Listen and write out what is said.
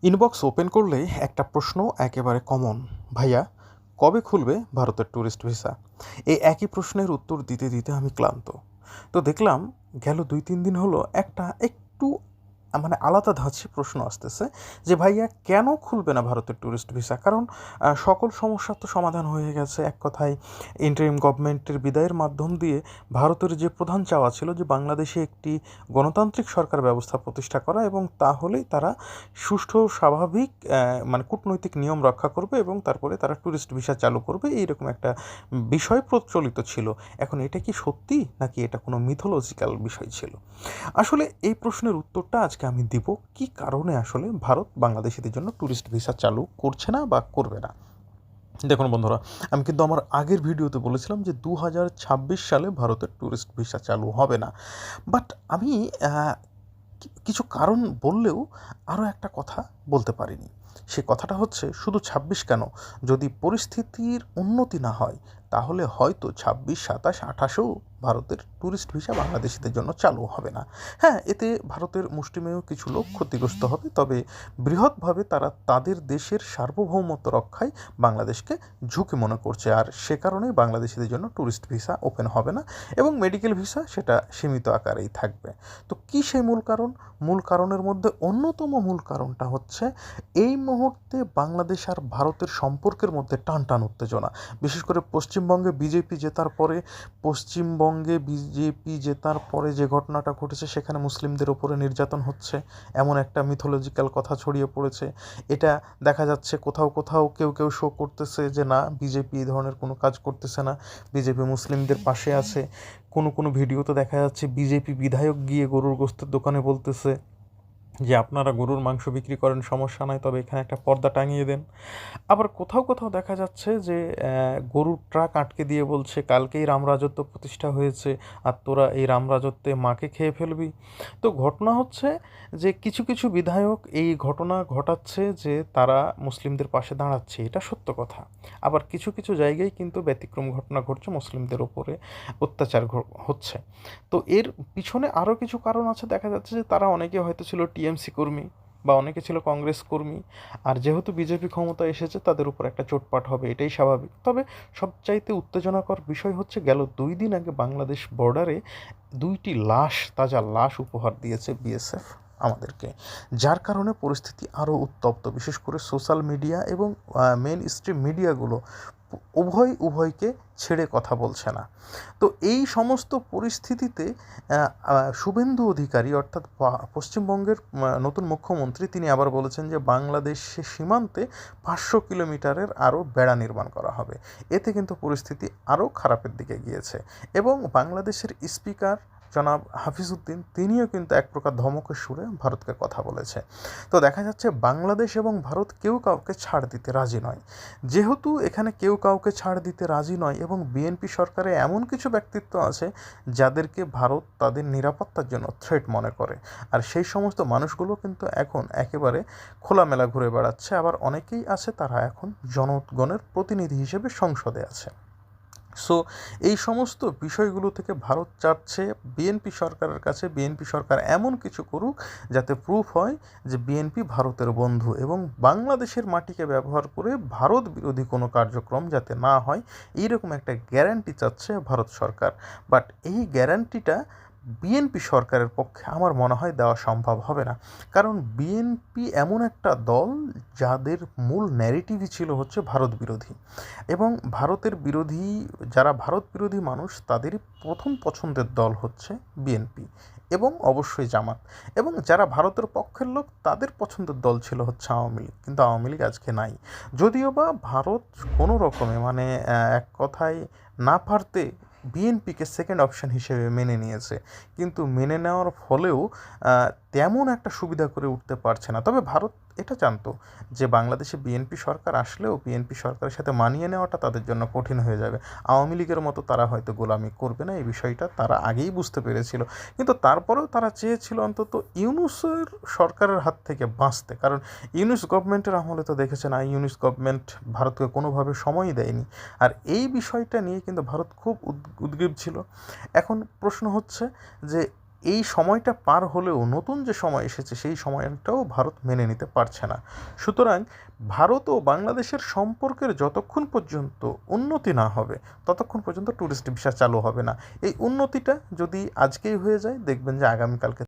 Inbox open করলেই একটা প্রশ্ন একেবারে কমন, ভাইয়া কবে খুলবে ভারতের ট্যুরিস্ট ভিসা? এই একই প্রশ্নের উত্তর দিতে দিতে আমি ক্লান্ত। তো দেখলাম গেল 2-3 দিন হলো একটা একটু মানে আলাদা ধাঁচে প্রশ্ন আসতেছে যে ভাইয়া কেন খুলবে না ভারতের ট্যুরিস্ট ভিসা? কারণ সকল সমস্যার তো সমাধান হয়ে গেছে। এক কথায় ইন্টারিম গভর্নমেন্টের বিদায়ের মাধ্যম দিয়ে ভারতের যে প্রধান চাওয়া ছিল যে বাংলাদেশে একটি গণতান্ত্রিক সরকার ব্যবস্থা প্রতিষ্ঠা করা, এবং তাহলেই তারা সুষ্ঠু স্বাভাবিক মানে কূটনৈতিক নিয়ম রক্ষা করবে এবং তারপরে তারা ট্যুরিস্ট ভিসা চালু করবে, এইরকম একটা বিষয় প্রচলিত ছিল। এখন এটা কি সত্যি নাকি এটা কোনো মিথোলজিক্যাল বিষয় ছিল? আসলে এই প্রশ্নের উত্তরটা আজকে আমি দিব, কি কারণে আসলে ভারত বাংলাদেশিদের জন্য ট্যুরিস্ট ভিসা চালু করছে না বা করবে না। দেখুন বন্ধুরা, আমি কিন্তু আমার আগের ভিডিওতে বলেছিলাম যে 2026 সালে ভারতের ট্যুরিস্ট ভিসা চালু হবে না। বাট আমি কিছু কারণ বললেও আরও একটা কথা বলতে পারিনি। সে কথাটা হচ্ছে শুধু 26 কেন, যদি পরিস্থিতির উন্নতি না হয় তাহলে হয়তো 26, 27, 28-এও ভারতের ট্যুরিস্ট ভিসা বাংলাদেশিদের জন্য চালু হবে না। হ্যাঁ, এতে ভারতের মুষ্টিমেয় কিছু লোক ক্ষতিগ্রস্ত হবে, তবে বৃহৎভাবে তারা তাদের দেশের সার্বভৌমত্ব রক্ষায় বাংলাদেশকে ঝুঁকি মনে করছে, আর সে কারণেই বাংলাদেশিদের জন্য ট্যুরিস্ট ভিসা ওপেন হবে না এবং মেডিকেল ভিসা সেটা সীমিত আকারেই থাকবে। তো কী সেই মূল কারণ? মূল কারণের মধ্যে অন্যতম মূল কারণটা হচ্ছে এই মুহূর্তে বাংলাদেশ আর ভারতের সম্পর্কের মধ্যে টানটান উত্তেজনা। বিশেষ করে পশ্চিমবঙ্গে বিজেপি জেতার পরে যে ঘটনাটা ঘটেছে, সেখানে মুসলিমদের ওপরে নির্যাতন হচ্ছে এমন একটা মিথোলজিক্যাল কথা ছড়িয়ে পড়েছে। এটা দেখা যাচ্ছে কোথাও কোথাও কেউ কেউ শো করতেছে যে না, বিজেপি এই ধরনের কোনো কাজ করতেছে না, বিজেপি মুসলিমদের পাশে আছে। কোনো কোনো ভিডিওতে দেখা যাচ্ছে বিজেপি বিধায়ক গিয়ে গরুর গোশতের দোকানে বলতেছে যে আপনারা গরুর মাংস বিক্রি করেন, সমস্যা নয়, তবে এখানে একটা পর্দা টাঙিয়ে দেন। আবার কোথাও কোথাও দেখা যাচ্ছে যে গরুর ট্রাক আটকে দিয়ে বলছে কালকেই রামরাজত্ব প্রতিষ্ঠা হয়েছে আর তোরা এই রামরাজত্বে মাকে খেয়ে ফেলবি। তো ঘটনা হচ্ছে যে কিছু কিছু বিধায়ক এই ঘটনা ঘটাচ্ছে যে তারা মুসলিমদের পাশে দাঁড়াচ্ছে, এটা সত্য কথা। আবার কিছু কিছু জায়গায় কিন্তু ব্যতিক্রম ঘটনা ঘটছে, মুসলিমদের ওপরে অত্যাচার হচ্ছে। তো এর পিছনে আরও কিছু কারণ আছে। দেখা যাচ্ছে যে তারা অনেকে হয়তো ছিল টিএমসি কর্মী বা অনেকে ছিল কংগ্রেস কর্মী, আর যেহেতু বিজেপি ক্ষমতায় এসেছে তাদের উপর একটা চোটপাট হবে, এটাই স্বাভাবিক। তবে সবচাইতে উত্তেজনাকর বিষয় হচ্ছে গেল 2 দিন আগে বাংলাদেশ বর্ডারে 2টি তাজা লাশ উপহার দিয়েছে বিএসএফ আমাদেরকে, যার কারণে পরিস্থিতি আরও উত্তপ্ত। বিশেষ করে সোশ্যাল মিডিয়া এবং মেন স্ট্রিম মিডিয়াগুলো উভয়কে ছেড়ে কথা বলছে না। তো এই সমস্ত পরিস্থিতিতে শুভেন্দু অধিকারী অর্থাৎ পশ্চিমবঙ্গের নতুন মুখ্যমন্ত্রী, তিনি আবার বলেছেন যে বাংলাদেশের সীমান্তে 500 কিলোমিটারের আরও বেড়া নির্মাণ করা হবে। এতে কিন্তু পরিস্থিতি আরও খারাপের দিকে গিয়েছে। এবং বাংলাদেশের স্পিকার জনাব হাফিজউদ্দিন, তিনিও কিন্তু এক প্রকার ধমকের সুরে ভারতকে কথা বলেছে। তো দেখা যাচ্ছে বাংলাদেশ এবং ভারত কেউ কাউকে ছাড় দিতে রাজি নয়। যেহেতু এখানে কেউ কাউকে ছাড় দিতে রাজি নয় এবং বিএনপি সরকারে এমন কিছু ব্যক্তিত্ব আছে যাদেরকে ভারত তাদের নিরাপত্তার জন্য থ্রেট মনে করে, আর সেই সমস্ত মানুষগুলো কিন্তু এখন একেবারে খোলামেলা ঘুরে বেড়াচ্ছে। আবার অনেকেই আছে তারা এখন জনগণের প্রতিনিধি হিসেবে সংসদে আছে। সো এই সমস্ত বিষয়গুলো থেকে ভারত চাচ্ছে বিএনপি সরকারের কাছে, বিএনপি সরকার এমন কিছু করুক যাতে প্রুফ হয় যে বিএনপি ভারতের বন্ধু, এবং বাংলাদেশের মাটিকে ব্যবহার করে ভারত বিরোধী কোনো কার্যক্রম যাতে না হয়, এইরকম একটা গ্যারান্টি চাচ্ছে ভারত সরকার। বাট এই গ্যারান্টিটা বিএনপি সরকারের পক্ষে আমার মনে হয় দেওয়া সম্ভব হবে না। কারণ বিএনপি এমন একটা দল যাদের মূল ন্যারেটিভই ছিল হচ্ছে ভারত বিরোধী, এবং যারা ভারত বিরোধী মানুষ তাদেরই প্রথম পছন্দের দল হচ্ছে বিএনপি এবং অবশ্যই জামাত। এবং যারা ভারতের পক্ষের লোক তাদের পছন্দের দল ছিল হচ্ছে আওয়ামী লীগ, কিন্তু আওয়ামী লীগ আজকে নাই। যদিও বা ভারত কোনো রকমে মানে এক কথায় না পারতে বিএনপিকে সেকেন্ড অপশন হিসেবে মেনে নিয়েছে, কিন্তু মেনে নেওয়ার ফলেও তেমন একটা সুবিধা করে উঠতে পারছে না। তবে ভারত এটা জানতো যে বাংলাদেশে বিএনপি সরকার আসলেও বিএনপি সরকারের সাথে মানিয়ে নেওয়াটা তাদের জন্য কঠিন হয়ে যাবে। আওয়ামী লীগের মতো তারা হয়তো গোলামি করবে না, এই বিষয়টা তারা আগেই বুঝতে পেরেছিল। কিন্তু তারপরেও তারা চেয়েছিল অন্তত ইউনূসের সরকারের হাত থেকে বাঁচতে, কারণ ইউনূস গভর্নমেন্টের আমলে তো দেখেছেন ইউনূস গভর্নমেন্ট ভারতকে কোনোভাবে সময়ই দেয়নি, আর এই বিষয়টা নিয়ে কিন্তু ভারত খুব উদ্গ্রীব ছিল। এখন প্রশ্ন হচ্ছে যে এই সময়টা পার হলেও নতুন যে সময় এসেছে সেই সময়টাও ভারত মেনে নিতে পারছে না। সুতরাং ভারত ও বাংলাদেশের সম্পর্কের যতক্ষণ পর্যন্ত উন্নতি না হবে ততক্ষণ পর্যন্ত ট্যুরিস্ট ভিসা চালু হবে না। এই উন্নতিটা যদি আজকেই হয়ে যায় দেখবেন যে আগামীকালকে